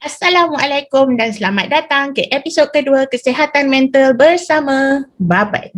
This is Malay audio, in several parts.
Assalamualaikum dan selamat datang ke episod kedua Kesihatan Mental bersama Baban.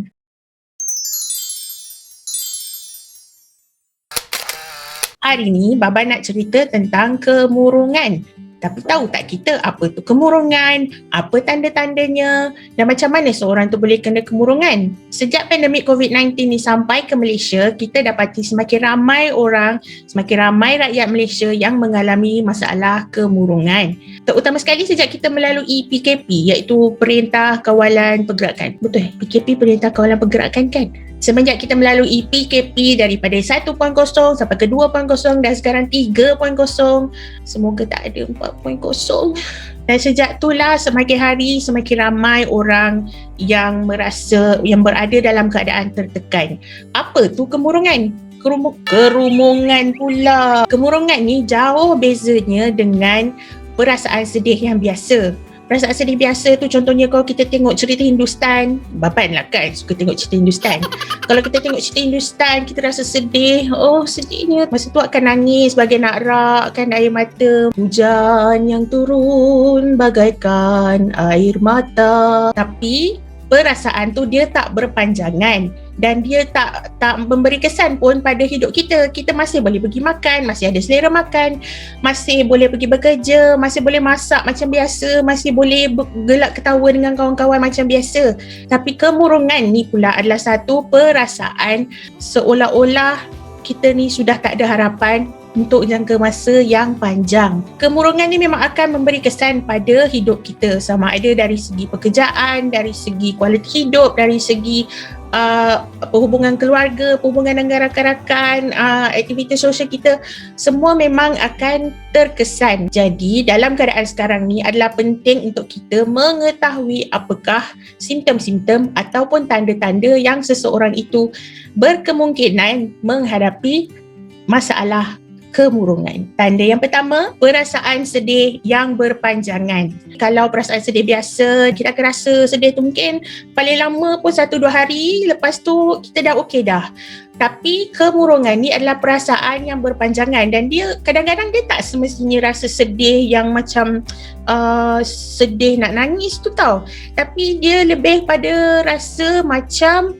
Hari ni Baban nak cerita tentang kemurungan. Tapi tahu tak kita apa tu kemurungan, apa tanda-tandanya dan macam mana seorang tu boleh kena kemurungan. Sejak pandemik COVID-19 ni sampai ke Malaysia, kita dapati semakin ramai orang, semakin ramai rakyat Malaysia yang mengalami masalah kemurungan. Terutama sekali sejak kita melalui PKP, iaitu Perintah Kawalan Pergerakan. Betul, PKP Perintah Kawalan Pergerakan kan? Semenjak kita melalui PKP daripada 1.0 sampai ke 2.0 dan sekarang 3.0, semoga tak ada 4.0. Dan sejak itulah semakin hari semakin ramai orang yang berada dalam keadaan tertekan. Apa tu kemurungan? Kerumungan pula. Kemurungan ni jauh bezanya dengan perasaan sedih yang biasa. Perasaan sedih biasa tu contohnya kalau kita tengok cerita Hindustan, Baban lah kan suka tengok cerita Hindustan. Kalau kita tengok cerita Hindustan, kita rasa sedih. Oh sedihnya. Masa tu akan nangis bagai nak rakkan air mata. Hujan yang turun bagaikan air mata. Tapi perasaan tu dia tak berpanjangan dan dia tak memberi kesan pun pada hidup kita. Kita masih boleh pergi makan, masih ada selera makan, masih boleh pergi bekerja, masih boleh masak macam biasa, masih boleh gelak ketawa dengan kawan-kawan macam biasa. Tapi kemurungan ni pula adalah satu perasaan seolah-olah kita ni sudah tak ada harapan untuk jangka masa yang panjang. Kemurungan ni memang akan memberi kesan pada hidup kita, sama ada dari segi pekerjaan, dari segi kualiti hidup, dari segi perhubungan keluarga, perhubungan dengan rakan-rakan, aktiviti sosial kita, semua memang akan terkesan. Jadi dalam keadaan sekarang ni adalah penting untuk kita mengetahui apakah simptom-simptom ataupun tanda-tanda yang seseorang itu berkemungkinan menghadapi masalah kemurungan. Tanda yang pertama, perasaan sedih yang berpanjangan. Kalau perasaan sedih biasa, kita akan rasa sedih tu mungkin paling lama pun 1-2 hari, lepas tu kita dah okey dah. Tapi kemurungan ni adalah perasaan yang berpanjangan dan dia kadang-kadang dia tak semestinya rasa sedih yang macam sedih nak nangis tu tau. Tapi dia lebih pada rasa macam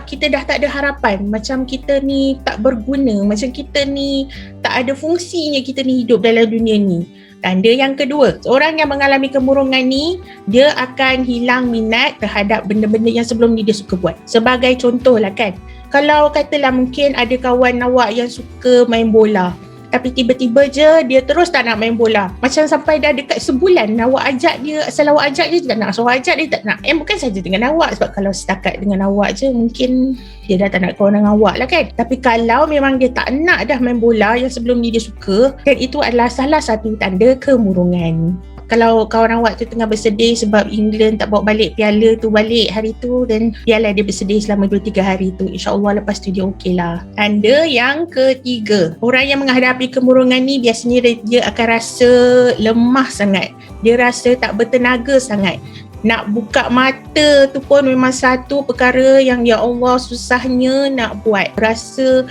kita dah tak ada harapan, macam kita ni tak berguna, macam kita ni tak ada fungsinya, kita ni hidup dalam dunia ni. Tanda yang kedua, orang yang mengalami kemurungan ni, dia akan hilang minat terhadap benda-benda yang sebelum ni dia suka buat. Sebagai contoh lah kan, kalau katalah mungkin ada kawan awak yang suka main bola, tapi tiba-tiba je dia terus tak nak main bola. Macam sampai dah dekat sebulan awak ajak dia, asal awak ajak dia tak nak, asal awak ajak dia tak nak. Bukan saja dengan awak, sebab kalau setakat dengan awak je mungkin dia dah tak nak kawan dengan awak lah kan. Tapi kalau memang dia tak nak dah main bola yang sebelum ni dia suka, dan itu adalah salah satu tanda kemurungan. Kalau kawan awak tu tengah bersedih sebab England tak bawa balik piala tu balik hari tu, dan biarlah dia bersedih selama 2-3 hari tu, insyaAllah lepas tu dia okey lah. Tanda yang ketiga, orang yang menghadapi kemurungan ni biasanya dia akan rasa lemah sangat, dia rasa tak bertenaga sangat. Nak buka mata tu pun memang satu perkara yang ya Allah susahnya nak buat. Rasa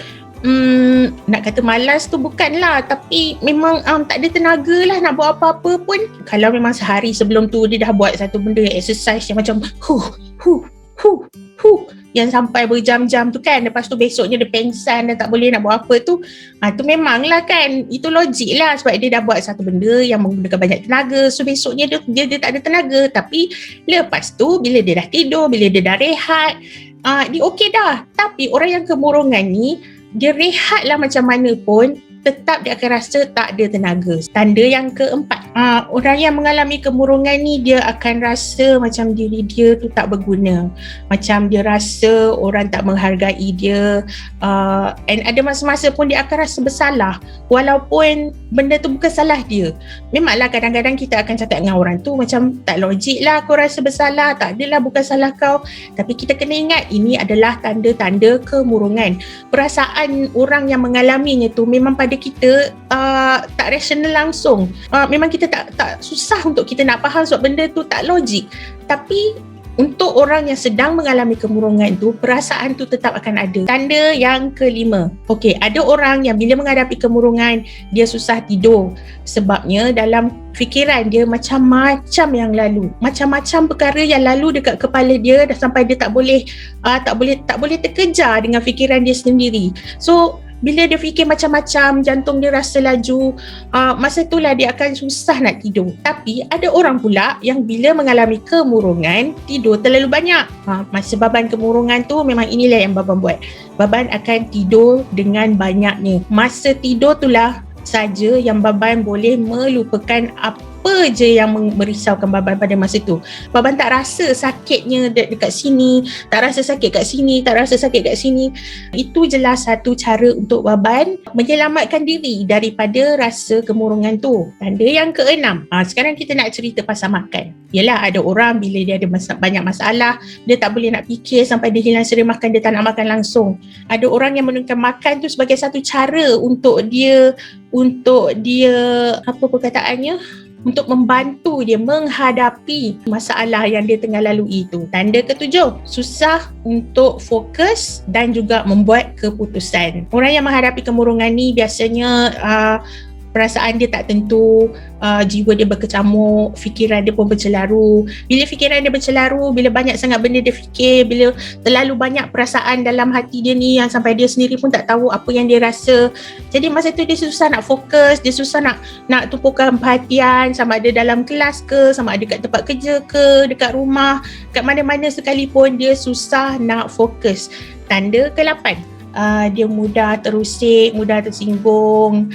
nak kata malas tu bukanlah, tapi memang tak ada tenaga lah nak buat apa-apa pun. Kalau memang sehari sebelum tu dia dah buat satu benda exercise yang macam yang sampai berjam-jam tu kan, lepas tu besoknya dia pengsan dan tak boleh nak buat apa tu, tu memanglah kan, itu logik lah sebab dia dah buat satu benda yang menggunakan banyak tenaga, so besoknya dia tak ada tenaga. Tapi lepas tu bila dia dah tidur, bila dia dah rehat, dia okey dah. Tapi orang yang kemurungan ni, dia rehat lah macam mana pun, tetap dia akan rasa tak ada tenaga. Tanda yang keempat, orang yang mengalami kemurungan ni dia akan rasa macam diri dia tu tak berguna, macam dia rasa orang tak menghargai dia, and ada masa-masa pun dia akan rasa bersalah walaupun benda tu bukan salah dia. Memanglah kadang-kadang kita akan cakap dengan orang tu macam tak logik lah kau rasa bersalah, tak adalah bukan salah kau. Tapi kita kena ingat ini adalah tanda-tanda kemurungan. Perasaan orang yang mengalaminya tu memang pada kita tak rasional langsung. Memang kita tak susah untuk kita nak faham sebab benda tu tak logik. Tapi Untuk orang yang sedang mengalami kemurungan tu, perasaan tu tetap akan ada. Tanda yang kelima. Okey, ada orang yang bila menghadapi kemurungan, dia susah tidur. Sebabnya dalam fikiran dia macam-macam yang lalu. Macam-macam perkara yang lalu dekat kepala dia dah sampai dia tak boleh terkejar dengan fikiran dia sendiri. So bila dia fikir macam-macam, jantung dia rasa laju, masa itulah dia akan susah nak tidur. Tapi ada orang pula yang bila mengalami kemurungan, tidur terlalu banyak. Masa Baban kemurungan tu memang inilah yang Baban buat. Baban akan tidur dengan banyaknya. Masa tidur itulah saja yang Baban boleh melupakan apa je yang merisaukan Baban pada masa tu. Baban tak rasa sakitnya dekat sini, tak rasa sakit kat sini, tak rasa sakit kat sini. Itu jelas satu cara untuk Baban menyelamatkan diri daripada rasa kemurungan tu. Tanda yang keenam, sekarang kita nak cerita pasal makan. Yelah, ada orang bila dia ada banyak masalah, dia tak boleh nak fikir sampai dia hilang selera makan, dia tak nak makan langsung. Ada orang yang menggunakan makan tu sebagai satu cara untuk dia apa perkataannya, untuk membantu dia menghadapi masalah yang dia tengah lalui itu. Tanda ketujuh, susah untuk fokus dan juga membuat keputusan. Orang yang menghadapi kemurungan ni biasanya perasaan dia tak tentu, jiwa dia berkecamuk, fikiran dia pun bercelaru. Bila fikiran dia bercelaru, bila banyak sangat benda dia fikir, bila terlalu banyak perasaan dalam hati dia ni yang sampai dia sendiri pun tak tahu apa yang dia rasa. Jadi masa tu dia susah nak fokus, dia susah nak tumpukan perhatian, sama ada dalam kelas ke, sama ada kat tempat kerja ke, dekat rumah, kat mana-mana sekalipun dia susah nak fokus. Tanda ke-8, dia mudah terusik, mudah tersinggung.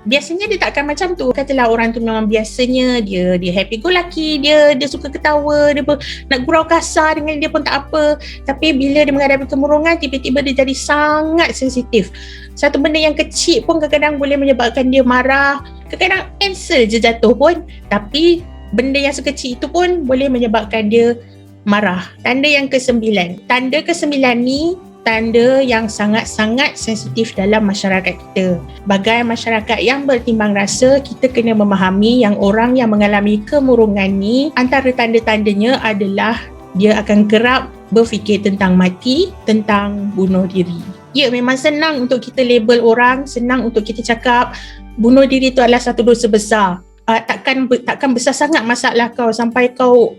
Biasanya dia tak akan macam tu. Katalah orang tu memang biasanya dia happy go lucky, dia suka ketawa, dia nak gurau kasar dengan dia pun tak apa. Tapi bila dia menghadapi kemurungan, tiba-tiba dia jadi sangat sensitif. Satu benda yang kecil pun kadang-kadang boleh menyebabkan dia marah. Kadang-kadang pensel je jatuh pun, tapi benda yang sekecil itu pun boleh menyebabkan dia marah. Tanda yang ke-9. Tanda ke-9 ni tanda yang sangat-sangat sensitif dalam masyarakat kita. Bagai masyarakat yang bertimbang rasa, kita kena memahami yang orang yang mengalami kemurungan ni, antara tanda-tandanya adalah dia akan kerap berfikir tentang mati, tentang bunuh diri. Ya, memang senang untuk kita label orang, senang untuk kita cakap bunuh diri itu adalah satu dosa besar. Takkan besar sangat masalah kau sampai kau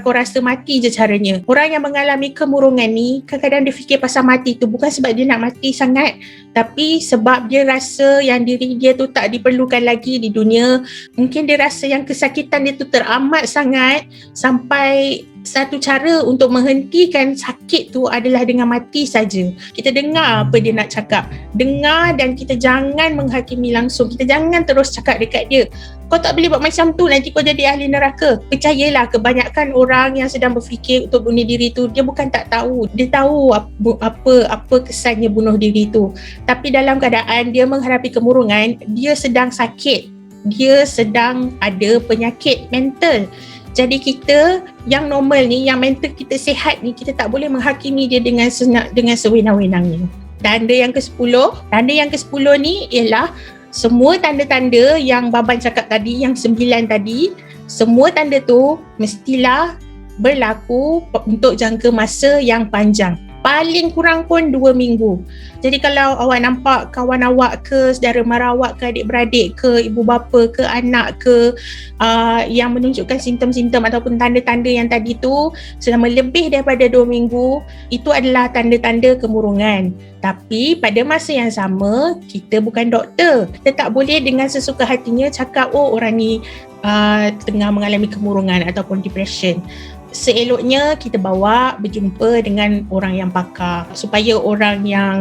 rasa mati je caranya. Orang yang mengalami kemurungan ni kadang-kadang dia fikir pasal mati tu bukan sebab dia nak mati sangat, tapi sebab dia rasa yang diri dia tu tak diperlukan lagi di dunia. Mungkin dia rasa yang kesakitan dia tu teramat sangat sampai satu cara untuk menghentikan sakit tu adalah dengan mati saja. Kita dengar apa dia nak cakap, dengar, dan kita jangan menghakimi langsung. Kita jangan terus cakap dekat dia, kau tak boleh buat macam tu, nanti kau jadi ahli neraka. Percayalah, kebanyakan orang yang sedang berfikir untuk bunuh diri tu, dia bukan tak tahu, dia tahu apa kesannya bunuh diri tu. Tapi dalam keadaan dia menghadapi kemurungan, dia sedang sakit, dia sedang ada penyakit mental. Jadi kita yang normal ni, yang mental kita sihat ni, kita tak boleh menghakimi dia dengan sewenang-wenangnya. Tanda yang ke-10 ni ialah semua tanda-tanda yang Baban cakap tadi, yang 9 tadi, semua tanda tu mestilah berlaku untuk jangka masa yang panjang. Paling kurang pun 2 minggu. Jadi kalau awak nampak kawan awak ke, saudara mara awak ke, adik-beradik ke, ibu bapa ke, anak ke, yang menunjukkan simptom-simptom ataupun tanda-tanda yang tadi tu selama lebih daripada 2 minggu, itu adalah tanda-tanda kemurungan. Tapi pada masa yang sama, kita bukan doktor. Kita tak boleh dengan sesuka hatinya cakap, oh orang ni tengah mengalami kemurungan ataupun depression. Seeloknya kita bawa berjumpa dengan orang yang pakar supaya orang yang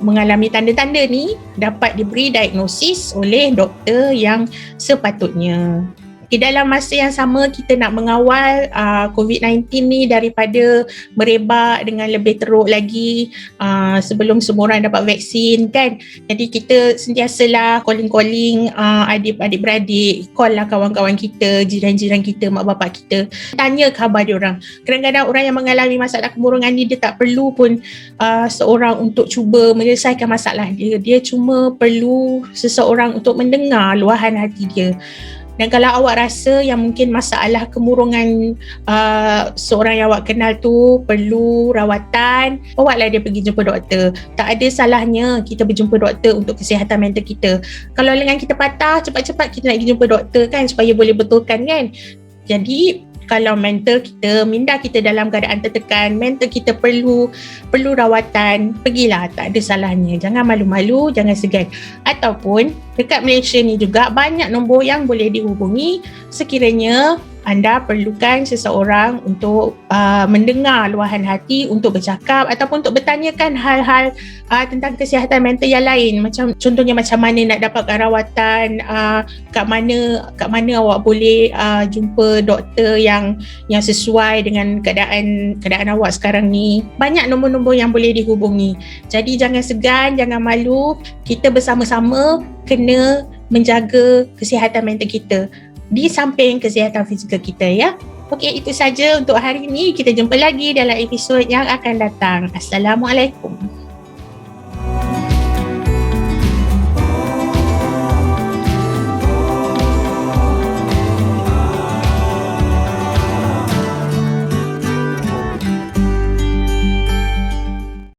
mengalami tanda-tanda ni dapat diberi diagnosis oleh doktor yang sepatutnya. Di dalam masa yang sama, kita nak mengawal COVID-19 ni daripada merebak dengan lebih teruk lagi sebelum semua orang dapat vaksin kan. Jadi kita sentiasalah calling adik-beradik, call lah kawan-kawan kita, jiran-jiran kita, mak bapak kita, tanya khabar dia orang. Kadang-kadang orang yang mengalami masalah kemurungan ni, dia tak perlu pun seorang untuk cuba menyelesaikan masalah dia. Dia cuma perlu seseorang untuk mendengar luahan hati dia. Dan kalau awak rasa yang mungkin masalah kemurungan seorang yang awak kenal tu perlu rawatan, bawalah dia pergi jumpa doktor. Tak ada salahnya kita berjumpa doktor untuk kesihatan mental kita. Kalau lengan kita patah, cepat-cepat kita nak pergi jumpa doktor kan, supaya boleh betulkan kan. Jadi kalau mental kita, minda kita dalam keadaan tertekan, mental kita perlu rawatan, pergilah, tak ada salahnya. Jangan malu-malu, jangan segan. Ataupun dekat Malaysia ni juga banyak nombor yang boleh dihubungi sekiranya anda perlukan seseorang untuk mendengar luahan hati, untuk bercakap ataupun untuk bertanyakan hal-hal tentang kesihatan mental yang lain. Macam contohnya macam mana nak dapatkan rawatan, kat mana awak boleh jumpa doktor yang sesuai dengan keadaan awak sekarang ni. Banyak nombor-nombor yang boleh dihubungi. Jadi jangan segan, jangan malu. Kita bersama-sama kena menjaga kesihatan mental kita di samping kesihatan fizikal kita ya. Okey, itu saja untuk hari ini. Kita jumpa lagi dalam episod yang akan datang. Assalamualaikum.